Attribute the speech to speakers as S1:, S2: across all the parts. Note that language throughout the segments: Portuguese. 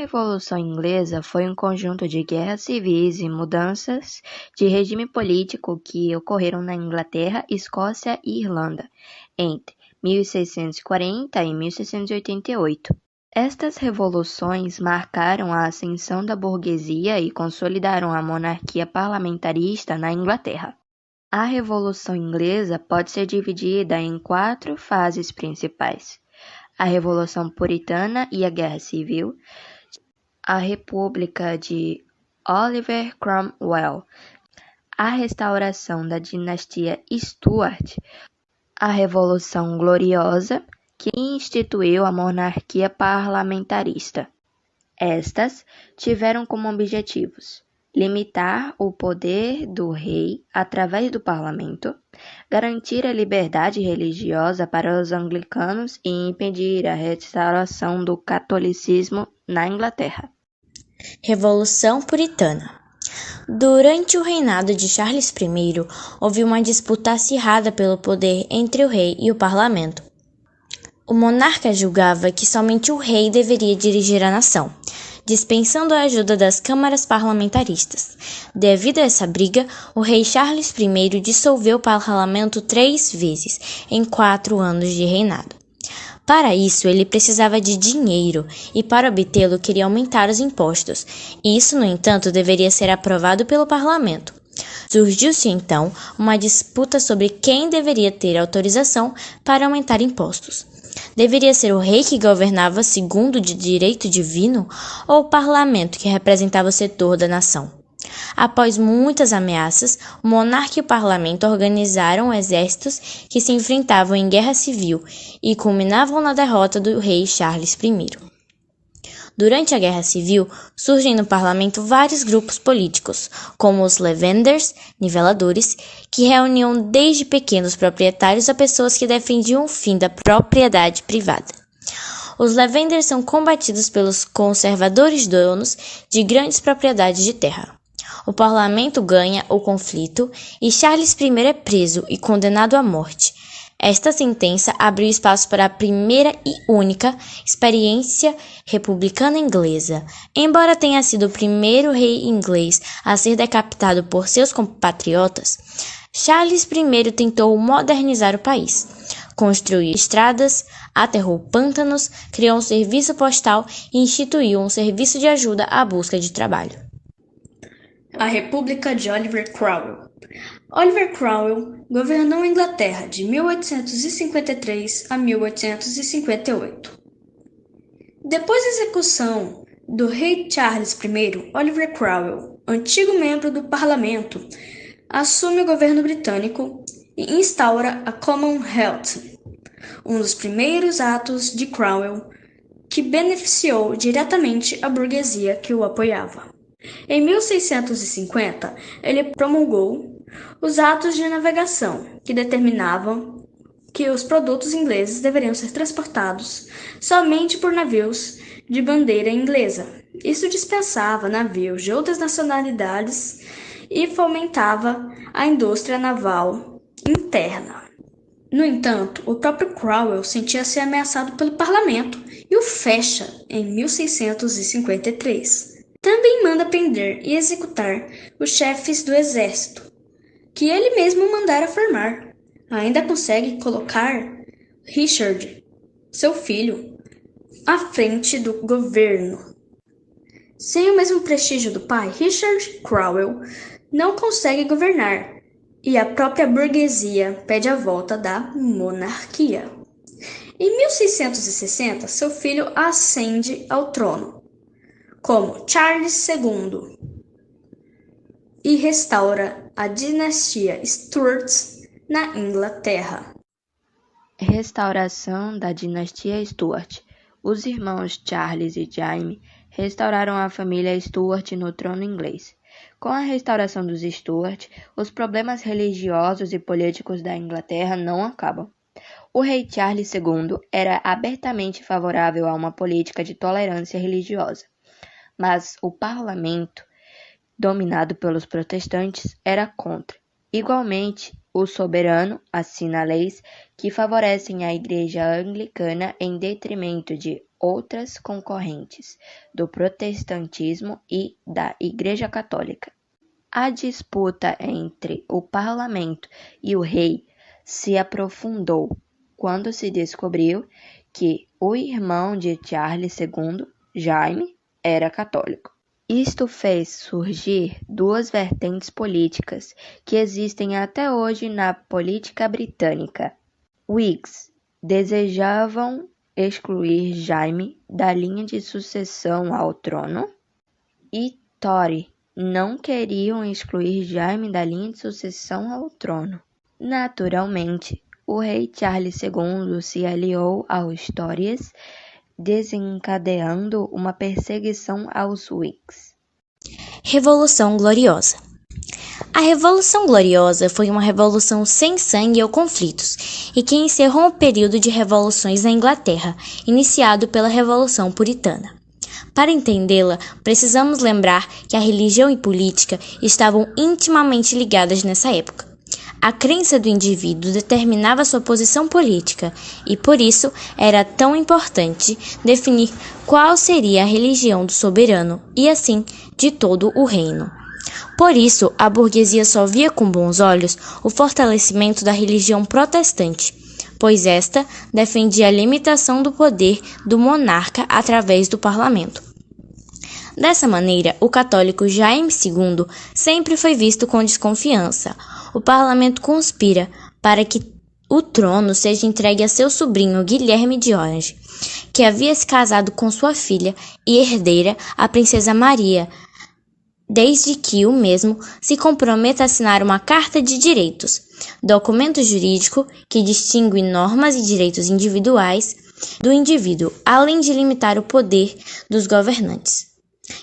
S1: Revolução Inglesa foi um conjunto de guerras civis e mudanças de regime político que ocorreram na Inglaterra, Escócia e Irlanda entre 1640 e 1688. Estas revoluções marcaram a ascensão da burguesia e consolidaram a monarquia parlamentarista na Inglaterra. A Revolução Inglesa pode ser dividida em 4 fases principais: a Revolução Puritana e a Guerra Civil, a República de Oliver Cromwell, a restauração da dinastia Stuart, a Revolução Gloriosa, que instituiu a monarquia parlamentarista. Estas tiveram como objetivos limitar o poder do rei através do parlamento, garantir a liberdade religiosa para os anglicanos e impedir a restauração do catolicismo na Inglaterra.
S2: Revolução Puritana. Durante o reinado de Charles I, houve uma disputa acirrada pelo poder entre o rei e o parlamento. O monarca julgava que somente o rei deveria dirigir a nação, dispensando a ajuda das câmaras parlamentaristas. Devido a essa briga, o rei Charles I dissolveu o parlamento 3 vezes em 4 anos de reinado. Para isso, ele precisava de dinheiro e, para obtê-lo, queria aumentar os impostos. Isso, no entanto, deveria ser aprovado pelo parlamento. Surgiu-se, então, uma disputa sobre quem deveria ter autorização para aumentar impostos. Deveria ser o rei que governava segundo o direito divino ou o parlamento que representava o setor da nação? Após muitas ameaças, o monarca e o parlamento organizaram exércitos que se enfrentavam em guerra civil e culminavam na derrota do rei Charles I. Durante a Guerra Civil, surgem no parlamento vários grupos políticos, como os Levenders, niveladores, que reuniam desde pequenos proprietários a pessoas que defendiam o fim da propriedade privada. Os Levenders são combatidos pelos conservadores donos de grandes propriedades de terra. O parlamento ganha o conflito e Charles I é preso e condenado à morte. Esta sentença abriu espaço para a primeira e única experiência republicana inglesa. Embora tenha sido o primeiro rei inglês a ser decapitado por seus compatriotas, Charles I tentou modernizar o país. Construiu estradas, aterrou pântanos, criou um serviço postal e instituiu um serviço de ajuda à busca de trabalho.
S3: A República de Oliver Cromwell. Oliver Cromwell governou a Inglaterra de 1853 a 1858. Depois da execução do rei Charles I, Oliver Cromwell, antigo membro do parlamento, assume o governo britânico e instaura a Commonwealth, um dos primeiros atos de Cromwell que beneficiou diretamente a burguesia que o apoiava. Em 1650, ele promulgou os Atos de Navegação, que determinavam que os produtos ingleses deveriam ser transportados somente por navios de bandeira inglesa. Isso dispensava navios de outras nacionalidades e fomentava a indústria naval interna. No entanto, o próprio Cromwell sentia-se ameaçado pelo parlamento e o fecha em 1653. Também manda prender e executar os chefes do exército, que ele mesmo mandara formar. Ainda consegue colocar Richard, seu filho, à frente do governo. Sem o mesmo prestígio do pai, Richard Cromwell não consegue governar e a própria burguesia pede a volta da monarquia. Em 1660, seu filho ascende ao trono como Charles II e restaura a dinastia Stuart na Inglaterra.
S1: Restauração da dinastia Stuart. Os irmãos Charles e Jaime restauraram a família Stuart no trono inglês. Com a restauração dos Stuart, os problemas religiosos e políticos da Inglaterra não acabam. O rei Charles II era abertamente favorável a uma política de tolerância religiosa, mas o parlamento, dominado pelos protestantes, era contra. Igualmente, o soberano assina leis que favorecem a Igreja Anglicana em detrimento de outras concorrentes do protestantismo e da Igreja Católica. A disputa entre o parlamento e o rei se aprofundou quando se descobriu que o irmão de Charles II, Jaime, era católico. Isto fez surgir duas vertentes políticas que existem até hoje na política britânica. Whigs desejavam excluir Jaime da linha de sucessão ao trono e Tory não queriam excluir Jaime da linha de sucessão ao trono. Naturalmente, o rei Charles II se aliou aos Tories, desencadeando uma perseguição aos Whigs.
S2: Revolução Gloriosa. A Revolução Gloriosa foi uma revolução sem sangue ou conflitos, e que encerrou um período de revoluções na Inglaterra, iniciado pela Revolução Puritana. Para entendê-la, precisamos lembrar que a religião e política estavam intimamente ligadas nessa época. A crença do indivíduo determinava sua posição política e, por isso, era tão importante definir qual seria a religião do soberano e, assim, de todo o reino. Por isso, a burguesia só via com bons olhos o fortalecimento da religião protestante, pois esta defendia a limitação do poder do monarca através do parlamento. Dessa maneira, o católico Jaime II sempre foi visto com desconfiança. O parlamento conspira para que o trono seja entregue a seu sobrinho Guilherme de Orange, que havia se casado com sua filha e herdeira, a princesa Maria, desde que o mesmo se comprometa a assinar uma Carta de Direitos, documento jurídico que distingue normas e direitos individuais do indivíduo, além de limitar o poder dos governantes.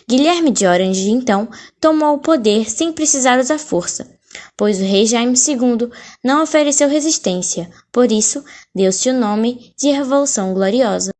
S2: Guilherme de Orange, então, tomou o poder sem precisar usar força, pois o rei Jaime II não ofereceu resistência, por isso deu-se o nome de Revolução Gloriosa.